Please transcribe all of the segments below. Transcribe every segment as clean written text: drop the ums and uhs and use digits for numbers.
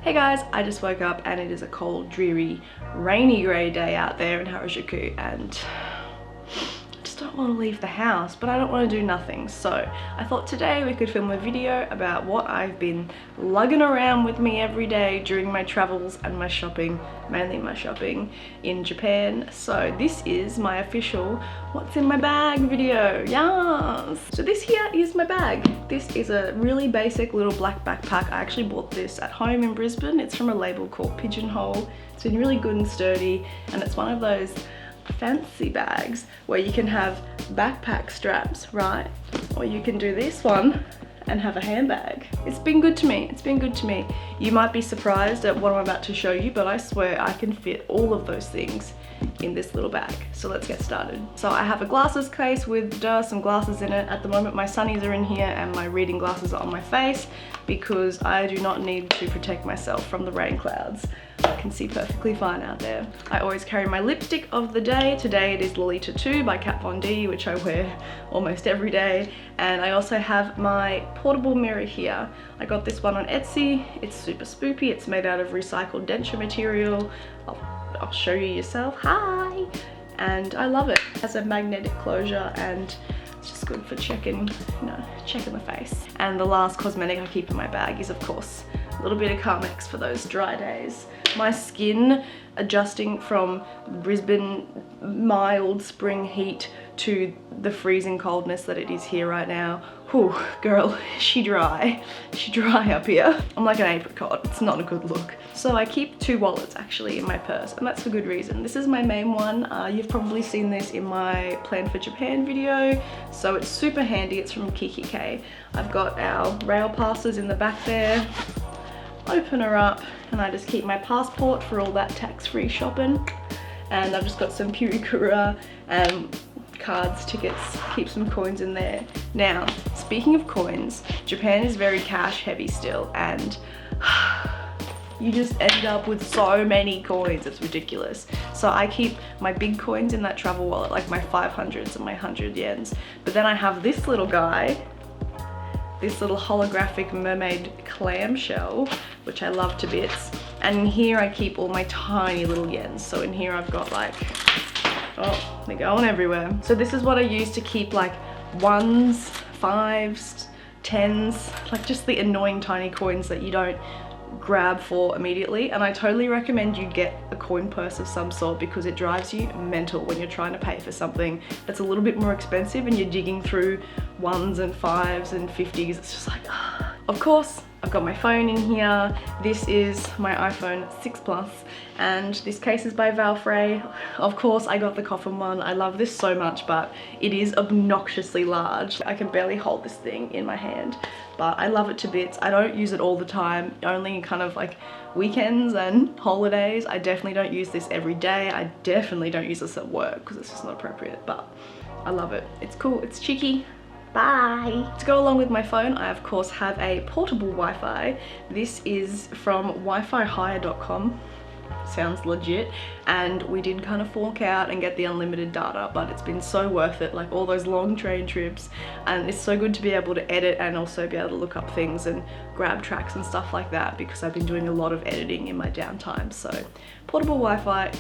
Hey guys, I just woke up and it is a cold, dreary, rainy grey day out there in Harajuku and I just don't want to leave the house, but I don't want to do nothing. So I thought today we could film a video about what I've been lugging around with me every day during my travels and my shopping, mainly my shopping in Japan. So this is my official what's in my bag video. Yes! So this here is my bag. This is a really basic little black backpack. I actually bought this at home in Brisbane. It's from a label called Pigeonhole. It's been really good and sturdy, and it's one of those fancy bags where you can have backpack straps, right? Or you can do this one and have a handbag. It's been good to me. It's been good to me. You might be surprised at what I'm about to show you, but I swear I can fit all of those things in this little bag. So let's get started. So I have a glasses case with some glasses in it. At the moment my sunnies are in here and my reading glasses are on my face because I do not need to protect myself from the rain clouds. I can see perfectly fine out there. I always carry my lipstick of the day. Today it is Lolita 2 by Kat Von D, which I wear almost every day. And I also have my portable mirror here. I got this one on Etsy. It's super spoopy. It's made out of recycled denture material. I'll show you yourself. Hi! And I love it. It has a magnetic closure and it's just good for checking the face. And the last cosmetic I keep in my bag is, of course, a little bit of Carmex for those dry days. My skin adjusting from Brisbane mild spring heat to the freezing coldness that it is here right now. Whew, girl, she dry up here. I'm like an apricot, it's not a good look. So I keep two wallets actually in my purse, and that's for good reason. This is my main one. You've probably seen this in my Plan for Japan video, so it's super handy. It's from kikki.K. I've got our rail passes in the back there. Open her up and I just keep my passport for all that tax-free shopping, and I've just got some Purikura and cards, tickets, keep some coins in there. Now, speaking of coins, Japan is very cash heavy still, and you just end up with so many coins, it's ridiculous. So I keep my big coins in that travel wallet, like my 500s and my 100 yens, but then I have this little guy, this little holographic mermaid clamshell, which I love to bits. And in here I keep all my tiny little yens. So in here I've got like, oh, they're going everywhere. So this is what I use to keep like 1s, 5s, 10s, like just the annoying tiny coins that you don't grab for immediately. And I totally recommend you get a coin purse of some sort because it drives you mental when you're trying to pay for something that's a little bit more expensive and you're digging through 1s and 5s and 50s. It's just like, ah. Of course, I've got my phone in here. This is my iPhone 6 Plus, and this case is by Valfrey. Of course, I got the coffin one. I love this so much, but it is obnoxiously large. I can barely hold this thing in my hand, but I love it to bits. I don't use it all the time, only kind of like weekends and holidays. I definitely don't use this every day. I definitely don't use this at work because it's just not appropriate, but I love it. It's cool, it's cheeky. Bye! To go along with my phone, I of course have a portable Wi-Fi. This is from wifihire.com. Sounds legit, and we did kind of fork out and get the unlimited data, but it's been so worth it, like all those long train trips, and it's so good to be able to edit and also be able to look up things and grab tracks and stuff like that, because I've been doing a lot of editing in my downtime. So portable Wi-Fi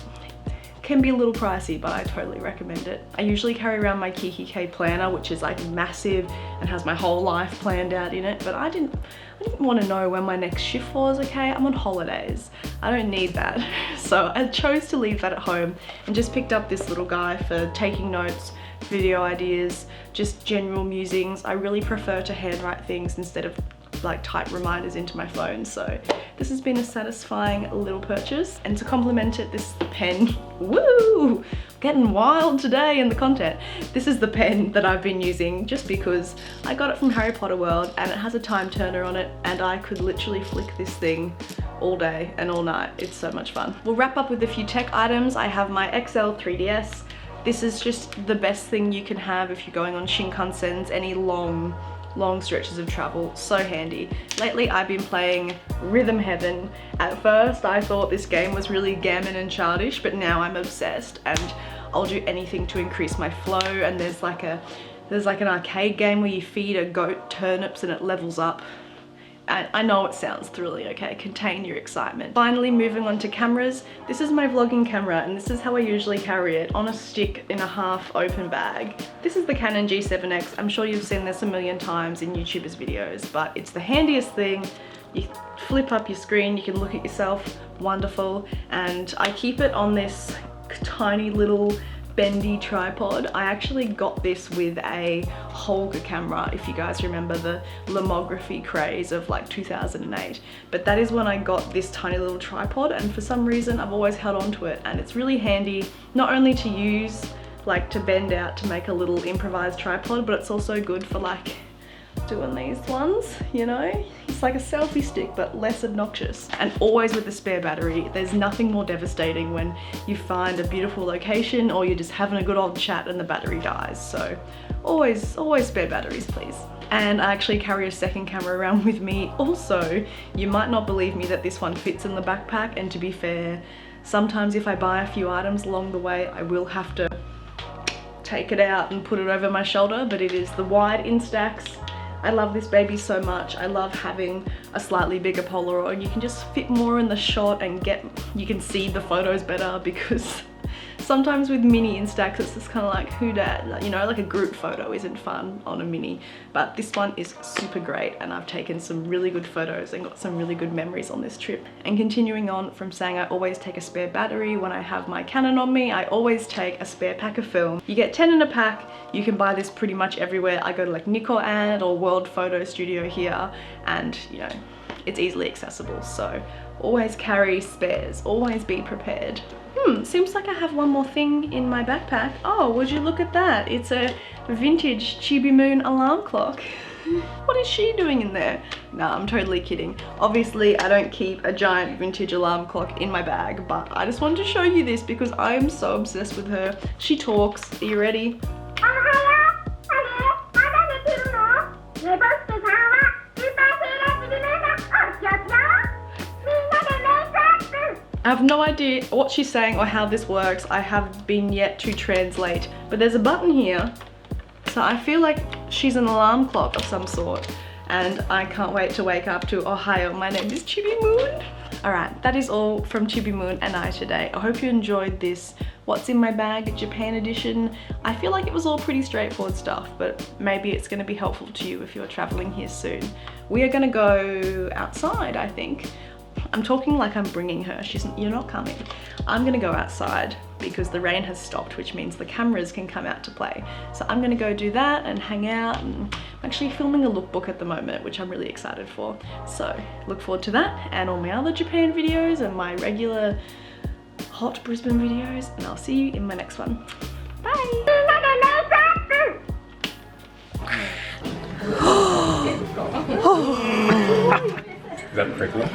can be a little pricey, but I totally recommend it. I usually carry around my kikki.K planner, which is like massive and has my whole life planned out in it, but I didn't want to know when my next shift was, okay? I'm on holidays. I don't need that. So I chose to leave that at home and just picked up this little guy for taking notes, video ideas, just general musings. I really prefer to handwrite things instead of like type reminders into my phone, so this has been a satisfying little purchase. And to complement it, this is the pen. Woo! Getting wild today in the content. This is the pen that I've been using just because I got it from Harry Potter World and it has a time turner on it, and I could literally flick this thing all day and all night. It's so much fun. We'll wrap up with a few tech items. I have my XL 3DS. This is just the best thing you can have if you're going on Shinkansens, any long stretches of travel. So handy. Lately I've been playing Rhythm Heaven. At first I thought this game was really gammon and childish, but now I'm obsessed and I'll do anything to increase my flow. And there's like an arcade game where you feed a goat turnips and it levels up. I know it sounds thrilling, okay? Contain your excitement. Finally, moving on to cameras. This is my vlogging camera, and this is how I usually carry it, on a stick in a half open bag. This is the Canon G7X. I'm sure you've seen this a million times in YouTubers' videos, but it's the handiest thing. You flip up your screen, you can look at yourself, wonderful. And I keep it on this tiny little bendy tripod. I actually got this with a Holga camera, if you guys remember the lomography craze of like 2008. But that is when I got this tiny little tripod, and for some reason I've always held on to it, and it's really handy not only to use, like to bend out to make a little improvised tripod, but it's also good for like doing these ones, you know? It's like a selfie stick, but less obnoxious. And always with a spare battery. There's nothing more devastating when you find a beautiful location or you're just having a good old chat and the battery dies. So always spare batteries, please. And I actually carry a second camera around with me. Also, you might not believe me that this one fits in the backpack, and to be fair, sometimes if I buy a few items along the way, I will have to take it out and put it over my shoulder, but it is the wide Instax. I love this baby so much. I love having a slightly bigger Polaroid. You can just fit more in the shot and you can see the photos better, because sometimes with mini Instax it's just kind of like, who dat? You know, like a group photo isn't fun on a mini, but this one is super great, and I've taken some really good photos and got some really good memories on this trip. And continuing on from saying I always take a spare battery when I have my Canon on me, I always take a spare pack of film. You get 10 in a pack. You can buy this pretty much everywhere. I go to like Nikorand or World Photo Studio here, and you know, it's easily accessible. So always carry spares, always be prepared. Seems like I have one more thing in my backpack. Oh, would you look at that? It's a vintage Chibi Moon alarm clock. What is she doing in there? No, I'm totally kidding. Obviously, I don't keep a giant vintage alarm clock in my bag, but I just wanted to show you this because I am so obsessed with her. She talks. Are you ready? I have no idea what she's saying or how this works. I have been yet to translate, but there's a button here. So I feel like she's an alarm clock of some sort, and I can't wait to wake up to, Ohio, my name is Chibi Moon. Alright, that is all from Chibi Moon and I today. I hope you enjoyed this What's in My Bag Japan edition. I feel like it was all pretty straightforward stuff, but maybe it's going to be helpful to you if you're traveling here soon. We are going to go outside, I think. I'm talking like I'm bringing her. You're not coming. I'm gonna go outside because the rain has stopped, which means the cameras can come out to play. So I'm gonna go do that and hang out, and I'm actually filming a lookbook at the moment, which I'm really excited for. So look forward to that and all my other Japan videos and my regular hot Brisbane videos, and I'll see you in my next one. Bye! Is that prickly?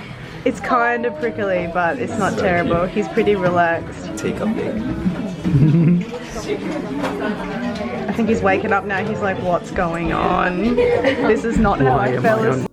It's kind of prickly, but it's not terrible. He's pretty relaxed. Take a big. I think he's waking up now. He's like, what's going on? This is not how I fell asleep.